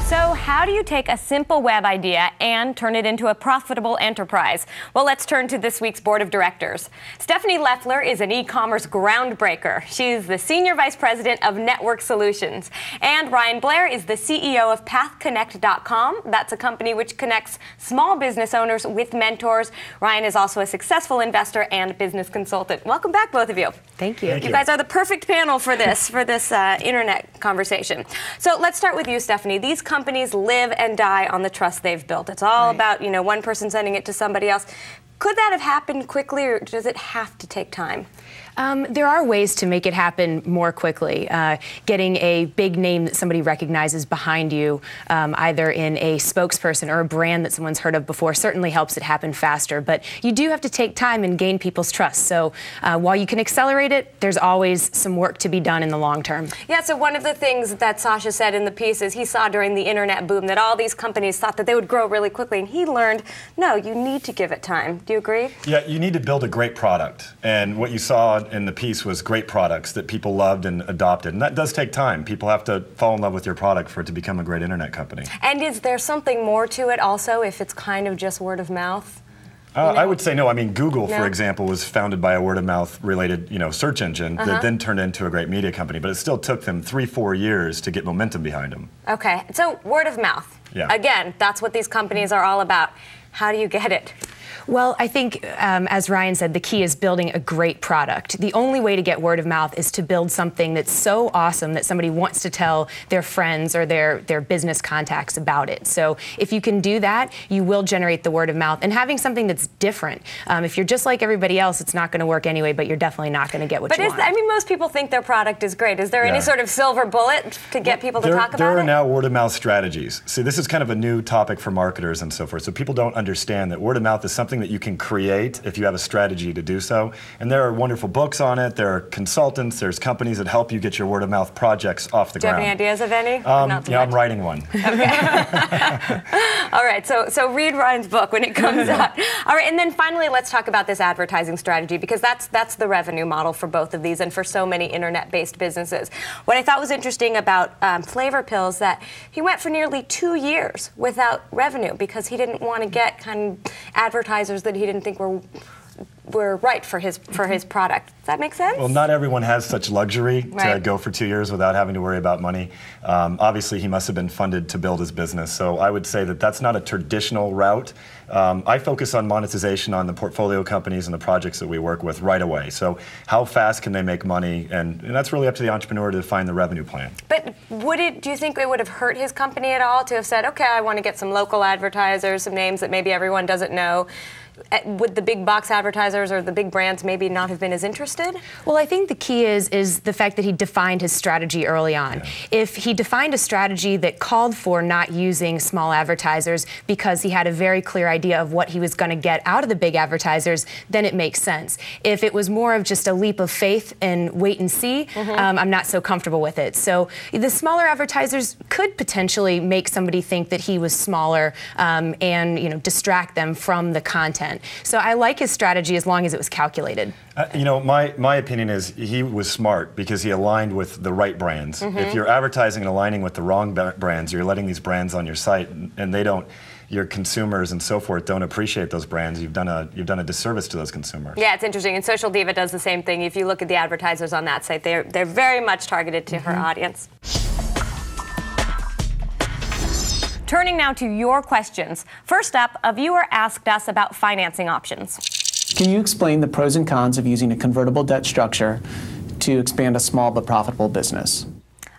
So how do you take a simple web idea and turn it into a profitable enterprise? Well, let's turn to this week's board of directors. Stephanie Leffler is an e-commerce groundbreaker. She's the Senior Vice President of Network Solutions. And Ryan Blair is the CEO of PathConnect.com. That's a company which connects small business owners with mentors. Ryan is also a successful investor and business consultant. Welcome back, both of you. Thank you. You guys are the perfect panel for this, internet conversation. So let's start with you, Stephanie. These companies live and die on the trust they've built. It's all about, one person sending it to somebody else. Could that have happened quickly, or does it have to take time? There are ways to make it happen more quickly. Getting a big name that somebody recognizes behind you, either in a spokesperson or a brand that someone's heard of before, certainly helps it happen faster. But you do have to take time and gain people's trust. So while you can accelerate it, there's always some work to be done in the long term. Yeah, so one of the things that Sasha said in the piece is he saw during the internet boom that all these companies thought that they would grow really quickly, and he learned, no, you need to give it time. Do you agree? Yeah, you need to build a great product. And what you saw in the piece was great products that people loved and adopted. And that does take time. People have to fall in love with your product for it to become a great internet company. And is there something more to it also, if it's kind of just word of mouth? I would say no. I mean, Google, for example, was founded by a word-of-mouth related, search engine that then turned into a great media company. But it still took them 3-4 years to get momentum behind them. Okay, so word of mouth. Yeah. Again, that's what these companies are all about. How do you get it? Well, I think, as Ryan said, the key is building a great product. The only way to get word of mouth is to build something that's so awesome that somebody wants to tell their friends or their business contacts about it. So if you can do that, you will generate the word of mouth. And having something that's different. If you're just like everybody else, it's not going to work anyway, but you're definitely not going to get what you want. I mean, most people think their product is great. Is there any sort of silver bullet to get people to talk about it? There are now word of mouth strategies. See, this is kind of a new topic for marketers and so forth. So people don't understand that word of mouth is something that you can create if you have a strategy to do so. And there are wonderful books on it. There are consultants. There's companies that help you get your word of mouth projects off the ground. Do you have any ideas of any? Yeah, I'm writing one. Okay. All right, so read Ryan's book when it comes out. All right, and then finally, let's talk about this advertising strategy, because that's the revenue model for both of these and for so many internet-based businesses. What I thought was interesting about Flavor Pills, that he went for nearly 2 years without revenue because he didn't want to get kind of advertisers that he didn't think were right for his product. Does that make sense? Well, not everyone has such luxury to go for 2 years without having to worry about money. Obviously, he must have been funded to build his business, so I would say that that's not a traditional route. I focus on monetization on the portfolio companies and the projects that we work with right away. So how fast can they make money? And that's really up to the entrepreneur to define the revenue plan. But do you think it would have hurt his company at all to have said, okay, I want to get some local advertisers, some names that maybe everyone doesn't know? Would the big box advertisers or the big brands maybe not have been as interested? Well, I think the key is the fact that he defined his strategy early on. Yeah. If he defined a strategy that called for not using small advertisers because he had a very clear idea of what he was going to get out of the big advertisers, then it makes sense. If it was more of just a leap of faith and wait and see, I'm not so comfortable with it. So the smaller advertisers could potentially make somebody think that he was smaller and distract them from the content. So I like his strategy as long as it was calculated. My opinion is he was smart because he aligned with the right brands. If you're advertising and aligning with the wrong brands, you're letting these brands on your site, and your consumers and so forth don't appreciate those brands. You've done a disservice to those consumers. Yeah, it's interesting. And Social Diva does the same thing. If you look at the advertisers on that site, they're very much targeted to her audience. Turning now to your questions. First up, a viewer asked us about financing options. Can you explain the pros and cons of using a convertible debt structure to expand a small but profitable business?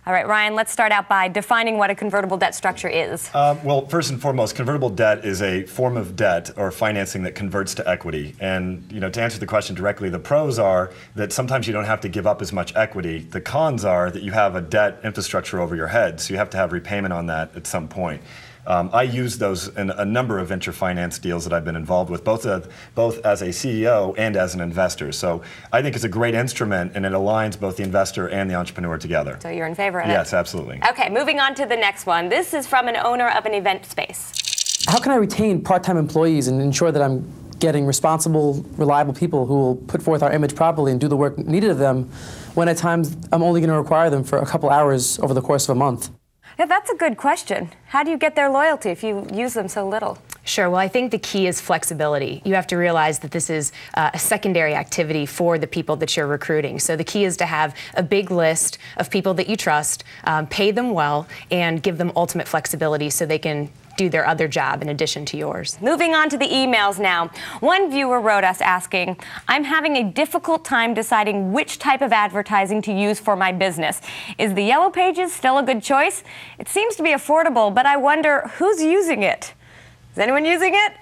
All right, Ryan, let's start out by defining what a convertible debt structure is. Well, first and foremost, convertible debt is a form of debt or financing that converts to equity. And to answer the question directly, the pros are that sometimes you don't have to give up as much equity. The cons are that you have a debt infrastructure over your head, so you have to have repayment on that at some point. I use those in a number of venture finance deals that I've been involved with, both as a CEO and as an investor. So I think it's a great instrument, and it aligns both the investor and the entrepreneur together. So you're in favor of it? Yes, absolutely. Okay, moving on to the next one. This is from an owner of an event space. How can I retain part-time employees and ensure that I'm getting responsible, reliable people who will put forth our image properly and do the work needed of them when at times I'm only going to require them for a couple hours over the course of a month? Yeah, that's a good question. How do you get their loyalty if you use them so little? Sure. Well, I think the key is flexibility. You have to realize that this is a secondary activity for the people that you're recruiting. So the key is to have a big list of people that you trust, pay them well, and give them ultimate flexibility so they can do their other job in addition to yours. Moving on to the emails now. One viewer wrote us asking, I'm having a difficult time deciding which type of advertising to use for my business. Is the Yellow Pages still a good choice? It seems to be affordable, but I wonder who's using it. Is anyone using it?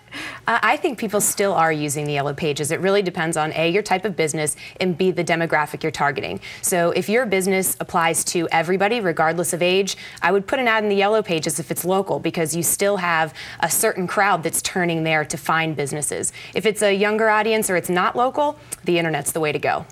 I think people still are using the Yellow Pages. It really depends on A, your type of business, and B, the demographic you're targeting. So if your business applies to everybody, regardless of age, I would put an ad in the Yellow Pages if it's local, because you still have a certain crowd that's turning there to find businesses. If it's a younger audience or it's not local, the internet's the way to go.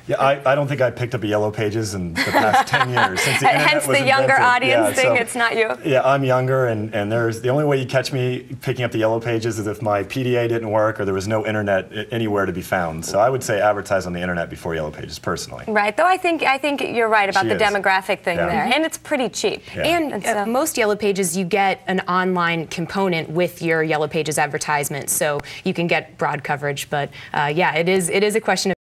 Yeah, I don't think I picked up a Yellow Pages in the past 10 years since the internet Hence was the younger invented. audience thing, it's not you. Yeah, I'm younger, and there's the only way you catch me picking up the Yellow Pages is if my PDA didn't work or there was no internet anywhere to be found. So I would say advertise on the internet before Yellow Pages, personally. Right, though I think you're right about the demographic thing there, and it's pretty cheap. Yeah. And so, most Yellow Pages, you get an online component with your Yellow Pages advertisement, so you can get broad coverage. But yeah, it is a question of